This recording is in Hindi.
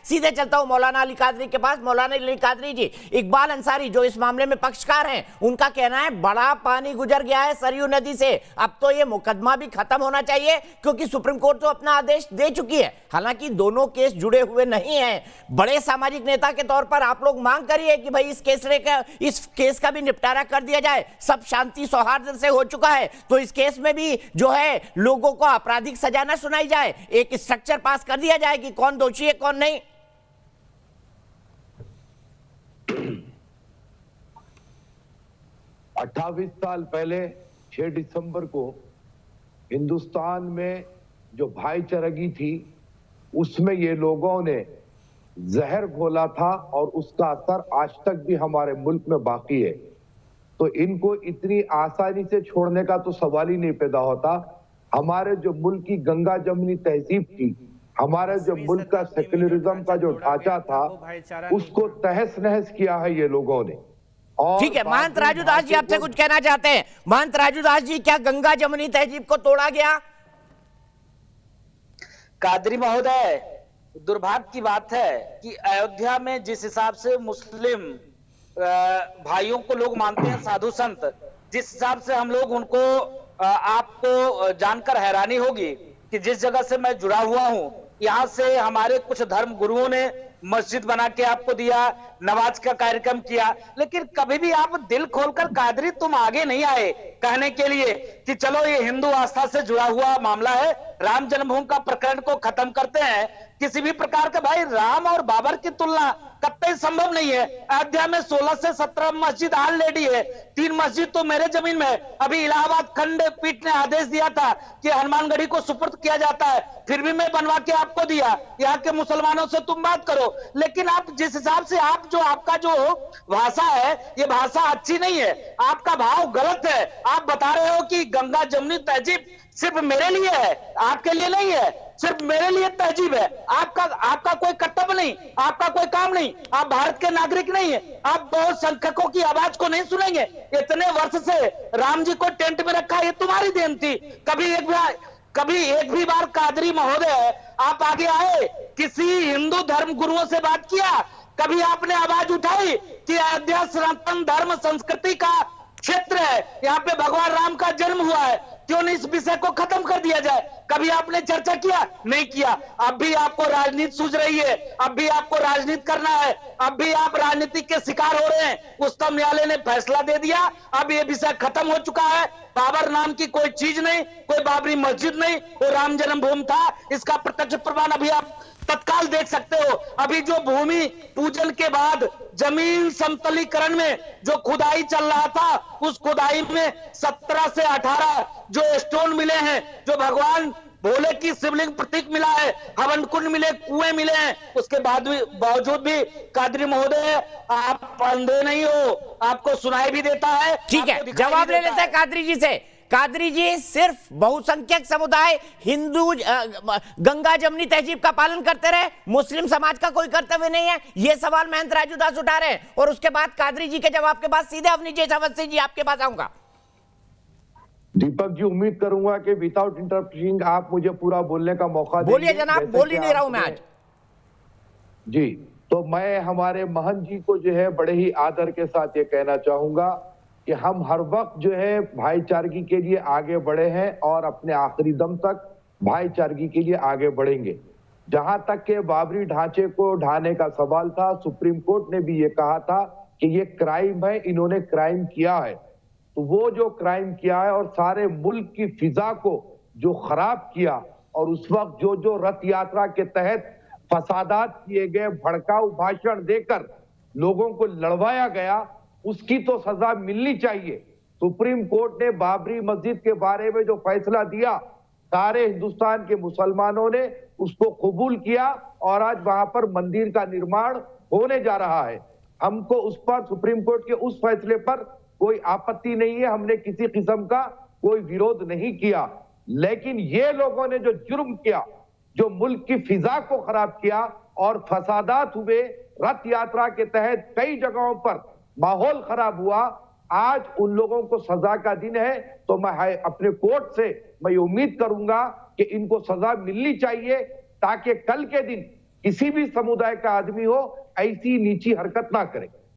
सीधे चलता हूं मौलाना अली कादरी के पास। मौलाना अली कादरी जी, इकबाल अंसारी जो इस मामले में पक्षकार हैं, उनका कहना है बड़ा पानी गुजर गया है सरयू नदी से, अब तो ये मुकदमा भी खत्म होना चाहिए क्योंकि सुप्रीम कोर्ट तो अपना आदेश दे चुकी है। हालांकि दोनों केस जुड़े हुए नहीं हैं। बड़े सामाजिक नेता के तौर पर आप लोग मांग करिए कि भाई इस केस का भी निपटारा कर दिया जाए। सब शांति सौहार्द से हो चुका है तो इस केस में भी जो है लोगों को आपराधिक सजा न सुनाई जाए, एक स्ट्रक्चर पास कर दिया जाए कि कौन दोषी है कौन नहीं। 28 साल पहले 6 दिसंबर को हिंदुस्तान में जो भाईचारगी थी उसमें ये लोगों ने जहर घोला था और उसका असर आज तक भी हमारे मुल्क में बाकी है। तो इनको इतनी आसानी से छोड़ने का तो सवाल ही नहीं पैदा होता। हमारे जो मुल्क की गंगा जमुनी तहजीब थी, हमारे जो मुल्क का सेक्युलरिज्म का जो ढांचा था, उसको तहस नहस किया है ये लोगों ने। ठीक है, महंत राजू दास जी आपसे कुछ कहना चाहते हैं। महंत राजू दास जी, क्या गंगा जमुनी तहजीब को तोड़ा गया? कादरी महोदय, दुर्भाग्य की बात है कि अयोध्या में जिस हिसाब से मुस्लिम भाइयों को लोग मानते हैं साधु संत, जिस हिसाब से हम लोग उनको, आपको जानकर हैरानी होगी कि जिस जगह से मैं जुड़ा हुआ हूं, यहाँ से हमारे कुछ धर्म गुरुओं ने मस्जिद बना के आपको दिया, नमाज का कार्यक्रम किया, लेकिन कभी भी आप दिल खोलकर कादरी तुम आगे नहीं आए कहने के लिए कि चलो ये हिंदू आस्था से जुड़ा हुआ मामला है, राम जन्मभूमि का प्रकरण को खत्म करते हैं। किसी भी प्रकार का, भाई राम और बाबर की तुलना कतई संभव नहीं है। अयोध्या में 16 से 17 मस्जिद ऑलरेडी है, 3 मस्जिद तो मेरे जमीन में। अभी इलाहाबाद खंड पीठ ने आदेश दिया था कि हनुमानगढ़ी को सुपुर्द किया जाता है, फिर भी मैं बनवा के आपको दिया। यहाँ के मुसलमानों से तुम बात करो, लेकिन आप जिस हिसाब से आपका जो भाषा है, ये भाषा अच्छी नहीं है, आपका भाव गलत है। आप बता रहे हो कि गंगा जमुनी तहजीब सिर्फ मेरे लिए है, आपके लिए नहीं है, सिर्फ मेरे लिए तहजीब है। आपका कोई कर्तव्य नहीं, आपका कोई काम नहीं, आप भारत के नागरिक नहीं है, आप बहुत संख्यकों की आवाज को नहीं सुनेंगे। इतने वर्ष से राम जी को टेंट में रखा, ये तुम्हारी देन थी। कभी एक भी बार कादरी महोदय आप आगे आए, किसी हिंदू धर्म गुरुओं से बात किया? कभी आपने आवाज उठाई कि अयोध्या सनातन धर्म संस्कृति का क्षेत्र है, यहाँ पे भगवान राम का जन्म हुआ है, क्यों नहीं इस विषय को खत्म कर दिया जाए? कभी आपने चर्चा किया? नहीं किया। अब भी आपको राजनीति सूझ रही है, अब भी आपको राजनीति करना है, अब भी आप राजनीति के शिकार हो रहे हैं। उच्चतम न्यायालय ने फैसला दे दिया, अब ये विषय खत्म हो चुका है। बाबर नाम की कोई चीज नहीं, कोई बाबरी मस्जिद नहीं, वो राम जन्मभूमि था। इसका प्रत्यक्ष प्रमाण अभी आप तत्काल देख सकते हो। अभी जो भूमि पूजन के बाद जमीन समतलीकरण में जो खुदाई चल रहा था, उस खुदाई में 17 से 18 जो स्टोन मिले हैं, जो भगवान भोले की शिवलिंग प्रतीक मिला है, हवन कुंड मिले, कुएं मिले हैं, उसके बावजूद भी कादरी महोदय आप अंधे नहीं हो, आपको सुनाई भी देता है। ठीक है, जवाब ले लेते हैं कादरी जी से। कादरी जी, सिर्फ बहुसंख्यक समुदाय हिंदू गंगा जमुनी तहजीब का पालन करते रहे, मुस्लिम समाज का कोई कर्तव्य नहीं है, यह सवाल महंत राजू दास उठा रहे हैं। और उसके बाद कादरी जी के जवाब के बाद सीधे अवनीश अवस्थी जी आपके पास आऊंगा। दीपक जी, उम्मीद करूंगा कि विदाउट इंटरप्टिंग आप मुझे पूरा बोलने का मौका देंगे। बोलिए जनाब, बोल ही नहीं रहा हूं मैं आज। जी, तो मैं हमारे महंत जी को जो है बड़े ही आदर के साथ ये कहना चाहूंगा कि हम हर वक्त जो है भाईचारगी के लिए आगे बढ़े हैं और अपने आखिरी दम तक भाईचारगी के लिए आगे बढ़ेंगे। जहां तक के बाबरी ढांचे को ढाने का सवाल था, सुप्रीम कोर्ट ने भी ये कहा था कि ये क्राइम है, इन्होंने क्राइम किया है। तो वो जो क्राइम किया है और सारे मुल्क की फिजा को जो खराब किया, और उस वक्त जो रथ यात्रा के तहत फसादात किए गए, भड़काऊ भाषण देकर लोगों को लड़वाया गया, उसकी तो सजा मिलनी चाहिए। सुप्रीम कोर्ट ने बाबरी मस्जिद के बारे में जो फैसला दिया, सारे हिंदुस्तान के मुसलमानों ने उसको कबूल किया और आज वहां पर मंदिर का निर्माण होने जा रहा है। हमको उस पर, सुप्रीम कोर्ट के उस फैसले पर कोई आपत्ति नहीं है, हमने किसी किस्म का कोई विरोध नहीं किया। लेकिन ये लोगों ने जो जुर्म किया, जो मुल्क की फिजा को खराब किया और फसादात हुए, रथ यात्रा के तहत कई जगहों पर माहौल खराब हुआ, आज उन लोगों को सजा का दिन है। तो मैं अपने कोर्ट से मैं ये उम्मीद करूंगा कि इनको सजा मिलनी चाहिए, ताकि कल के दिन किसी भी समुदाय का आदमी हो ऐसी नीची हरकत ना करे।